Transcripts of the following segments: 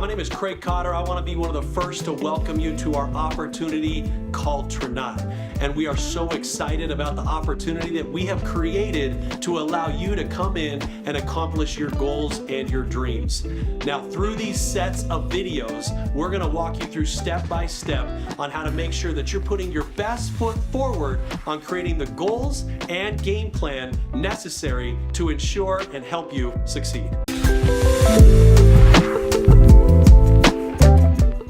my name is Craig Cotter. I want to be one of the first to welcome you to our opportunity called Tranont. And we are so excited about the opportunity that we have created to allow you to come in and accomplish your goals and your dreams. Now, through these sets of videos, we're going to walk you through step by step on how to make sure that you're putting your best foot forward on creating the goals and game plan necessary to ensure and help you succeed.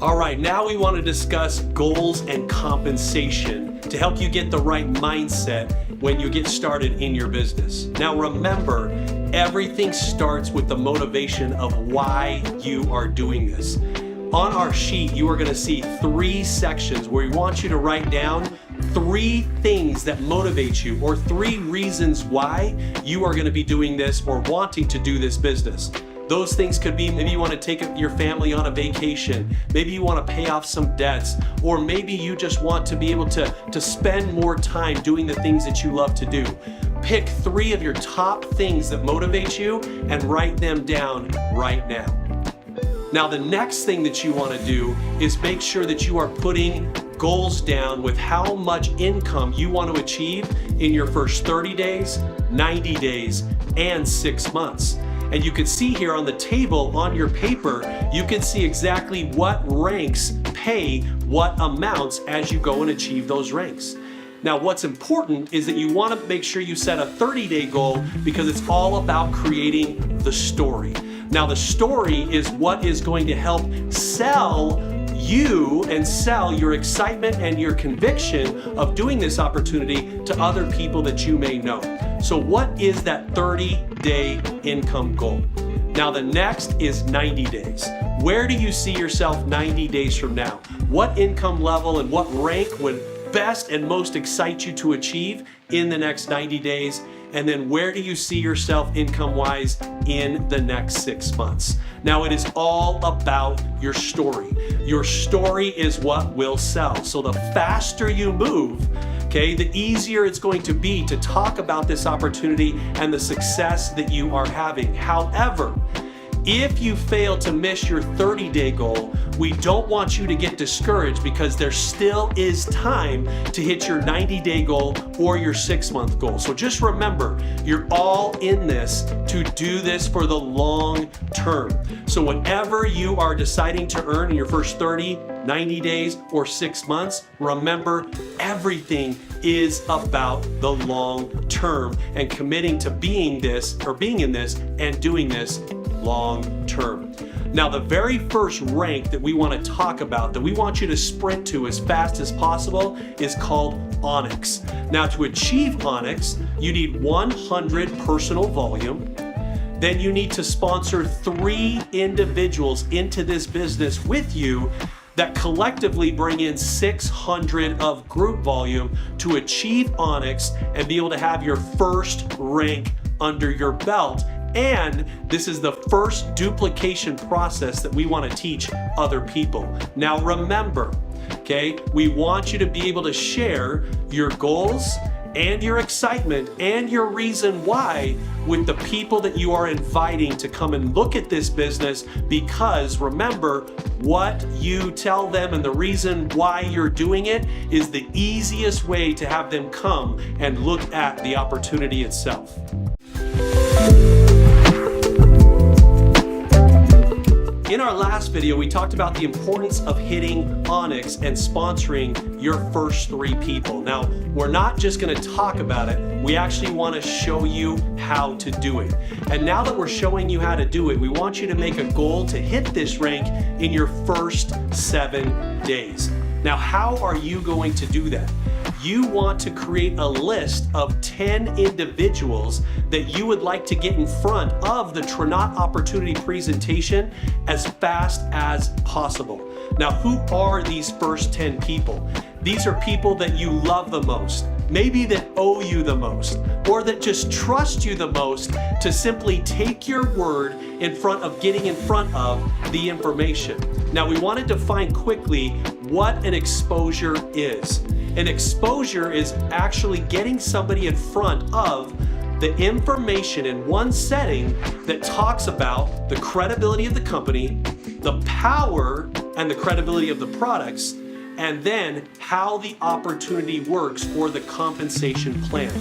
All right, now we want to discuss goals and compensation to help you get the right mindset when you get started in your business. Now remember, everything starts with the motivation of why you are doing this. On our sheet, you are going to see 3 sections where we want you to write down 3 things that motivate you, or 3 reasons why you are going to be doing this or wanting to do this business. Those things could be, maybe you want to take your family on a vacation, maybe you want to pay off some debts, or maybe you just want to be able to spend more time doing the things that you love to do. Pick 3 of your top things that motivate you and write them down right now. Now, the next thing that you want to do is make sure that you are putting goals down with how much income you want to achieve in your first 30 days, 90 days, and 6 months. And you can see here on the table on your paper, you can see exactly what ranks pay what amounts as you go and achieve those ranks. Now, what's important is that you want to make sure you set a 30-day goal, because it's all about creating the story. Now, the story is what is going to help sell you and sell your excitement and your conviction of doing this opportunity to other people that you may know. So what is that 30-day income goal? Now, the next is 90 days. Where do you see yourself 90 days from now? What income level and what rank would best and most excite you to achieve in the next 90 days? And then where do you see yourself income-wise in the next 6 months? Now, it is all about your story. Your story is what will sell. So the faster you move, okay, the easier it's going to be to talk about this opportunity and the success that you are having. However, if you fail to miss your 30-day goal, we don't want you to get discouraged, because there still is time to hit your 90-day goal or your 6-month goal. So just remember, you're all in this to do this for the long term. So whatever you are deciding to earn in your first 30, 90 days, or 6 months, remember, everything is about the long term and committing to being in this and doing this long term. Now, the very first rank that we want to talk about, that we want you to sprint to as fast as possible, is called Onyx. Now, to achieve Onyx, you need 100 personal volume. Then you need to sponsor 3 individuals into this business with you that collectively bring in 600 of group volume to achieve Onyx and be able to have your first rank under your belt. And this is the first duplication process that we want to teach other people. Now remember, okay, we want you to be able to share your goals and your excitement and your reason why with the people that you are inviting to come and look at this business, because remember, what you tell them and the reason why you're doing it is the easiest way to have them come and look at the opportunity itself. In our last video, we talked about the importance of hitting Onyx and sponsoring your first 3 people. Now, we're not just going to talk about it, we actually want to show you how to do it. And now that we're showing you how to do it, we want you to make a goal to hit this rank in your first 7 days. Now, how are you going to do that? You want to create a list of 10 individuals that you would like to get in front of the Tranont opportunity presentation as fast as possible. Now, who are these first 10 people? These are people that you love the most, maybe that owe you the most, or that just trust you the most to simply take your word in front of getting in front of the information. Now, we want to define quickly what an exposure is. An exposure is actually getting somebody in front of the information in one setting that talks about the credibility of the company, the power and the credibility of the products, and then how the opportunity works or the compensation plan.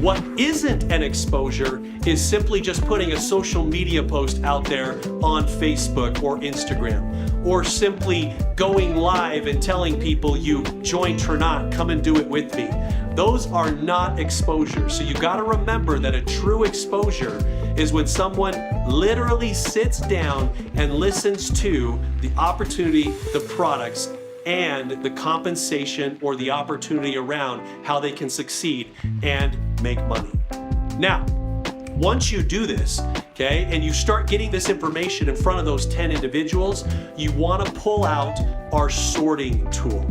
What isn't an exposure is simply just putting a social media post out there on Facebook or Instagram, or simply going live and telling people you joined Tranont, come and do it with me. Those are not exposures. So you got to remember that a true exposure is when someone literally sits down and listens to the opportunity, the products, and the compensation or the opportunity around how they can succeed and make money. Now, once you do this, okay, and you start getting this information in front of those 10 individuals, you want to pull out our sorting tool.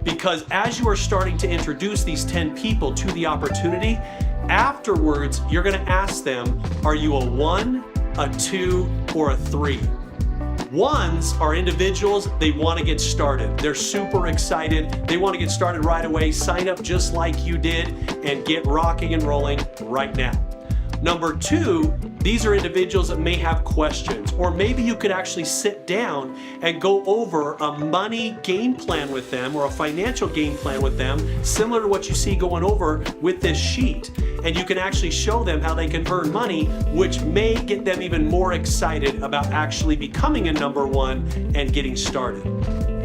Because as you are starting to introduce these 10 people to the opportunity, afterwards, you're going to ask them, are you a 1, a 2, or a 3? Ones are individuals, they want to get started. They're super excited. They want to get started right away, sign up just like you did, and get rocking and rolling right now. Number 2, these are individuals that may have questions, or maybe you could actually sit down and go over a money game plan with them or a financial game plan with them, similar to what you see going over with this sheet. And you can actually show them how they can earn money, which may get them even more excited about actually becoming a number 1 and getting started.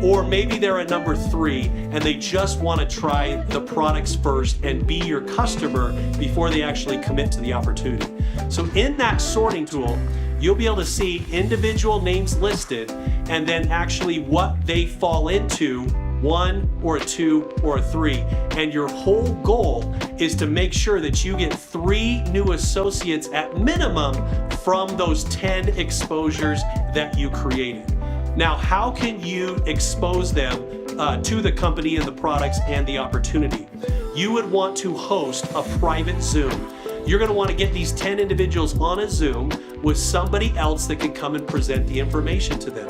Or maybe they're a number 3 and they just want to try the products first and be your customer before they actually commit to the opportunity. So in that sorting tool, you'll be able to see individual names listed and then actually what they fall into, 1 or a 2 or a 3. And your whole goal is to make sure that you get 3 new associates at minimum from those 10 exposures that you created. Now, how can you expose them to the company and the products and the opportunity? You would want to host a private Zoom. You're going to want to get these 10 individuals on a Zoom with somebody else that can come and present the information to them.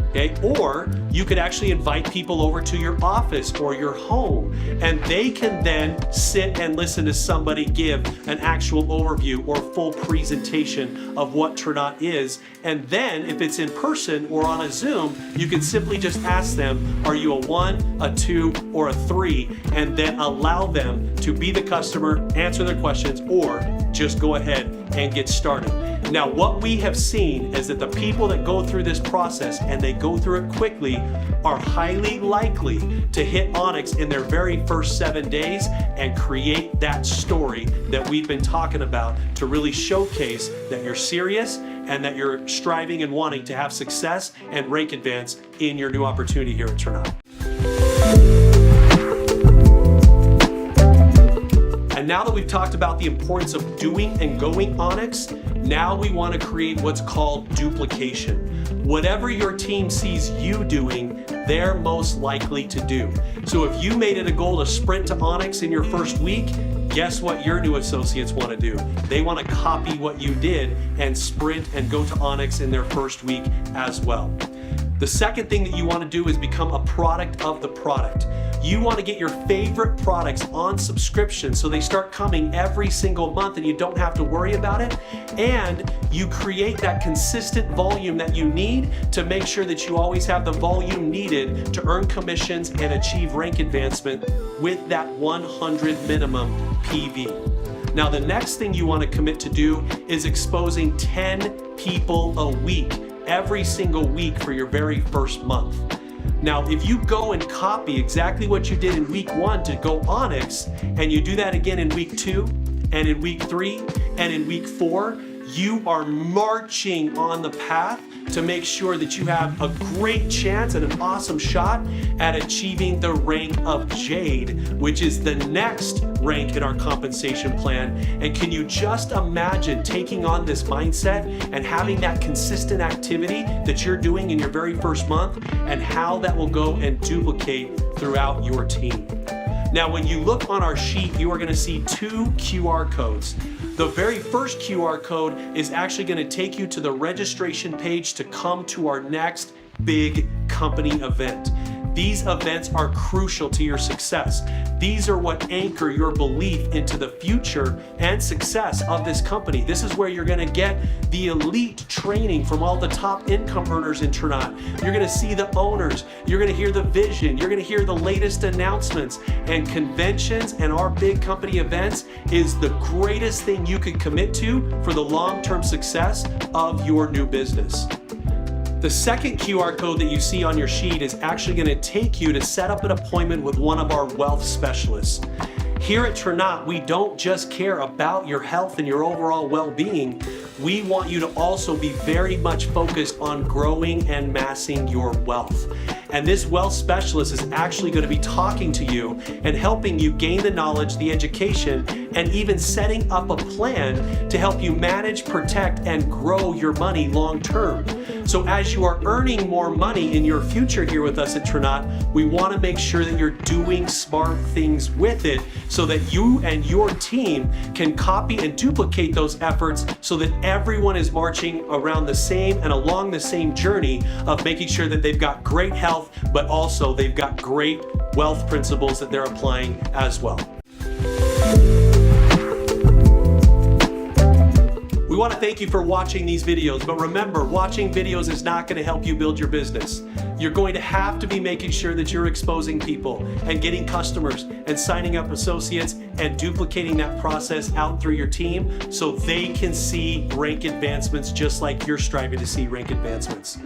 Okay? Or you could actually invite people over to your office or your home, and they can then sit and listen to somebody give an actual overview or full presentation of what Tranont is. And then if it's in person or on a Zoom, you can simply just ask them, are you a 1, a 2, or a 3? And then allow them to be the customer, answer their questions, or just go ahead and get started. Now, what we have seen is that the people that go through this process and they go through it quickly are highly likely to hit Onyx in their very first 7 days and create that story that we've been talking about to really showcase that you're serious and that you're striving and wanting to have success and rank advance in your new opportunity here at Tranont. And now that we've talked about the importance of doing and going Onyx, now we want to create what's called duplication. Whatever your team sees you doing, they're most likely to do. So if you made it a goal to sprint to Onyx in your first week, guess what your new associates want to do? They want to copy what you did and sprint and go to Onyx in their first week as well. The second thing that you want to do is become a product of the product. You want to get your favorite products on subscription so they start coming every single month and you don't have to worry about it. And you create that consistent volume that you need to make sure that you always have the volume needed to earn commissions and achieve rank advancement with that 100 minimum PV. Now, the next thing you want to commit to do is exposing 10 people a week, every single week for your very first month. Now, if you go and copy exactly what you did in week 1 to go Onyx, and you do that again in week 2, and in week 3, and in week 4, you are marching on the path to make sure that you have a great chance and an awesome shot at achieving the rank of Jade, which is the next rank in our compensation plan. And can you just imagine taking on this mindset and having that consistent activity that you're doing in your very first month and how that will go and duplicate throughout your team? Now, when you look on our sheet, you are going to see 2 QR codes. The very first QR code is actually going to take you to the registration page to come to our next big company event. These events are crucial to your success. These are what anchor your belief into the future and success of this company. This is where you're going to get the elite training from all the top income earners in Tranont. You're going to see the owners. You're going to hear the vision. You're going to hear the latest announcements. And conventions and our big company events is the greatest thing you can commit to for the long-term success of your new business. The second QR code that you see on your sheet is actually going to take you to set up an appointment with one of our wealth specialists. Here at Tranont, we don't just care about your health and your overall well-being. We want you to also be very much focused on growing and massing your wealth. And this wealth specialist is actually going to be talking to you and helping you gain the knowledge, the education, and even setting up a plan to help you manage, protect, and grow your money long term. So as you are earning more money in your future here with us at Tranont, we want to make sure that you're doing smart things with it so that you and your team can copy and duplicate those efforts so that everyone is marching around the same and along the same journey of making sure that they've got great health, but also they've got great wealth principles that they're applying as well. We want to thank you for watching these videos, but remember, watching videos is not going to help you build your business. You're going to have to be making sure that you're exposing people and getting customers and signing up associates and duplicating that process out through your team so they can see rank advancements just like you're striving to see rank advancements.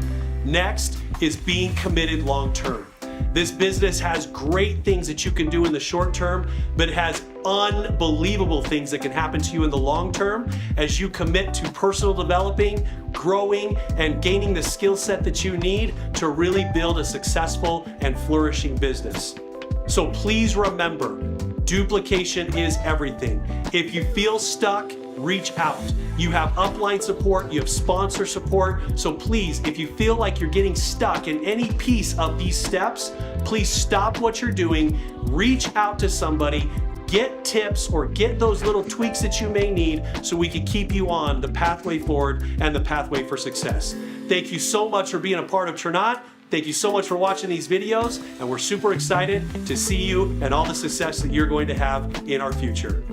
Next is being committed long term. This business has great things that you can do in the short term, but it has unbelievable things that can happen to you in the long term as you commit to personal developing, growing, and gaining the skill set that you need to really build a successful and flourishing business. So please remember, duplication is everything. If you feel stuck, reach out. You have upline support, you have sponsor support, so please, if you feel like you're getting stuck in any piece of these steps, please stop what you're doing, reach out to somebody, get tips or get those little tweaks that you may need so we can keep you on the pathway forward and the pathway for success. Thank you so much for being a part of Tranont. Thank you so much for watching these videos, and we're super excited to see you and all the success that you're going to have in our future.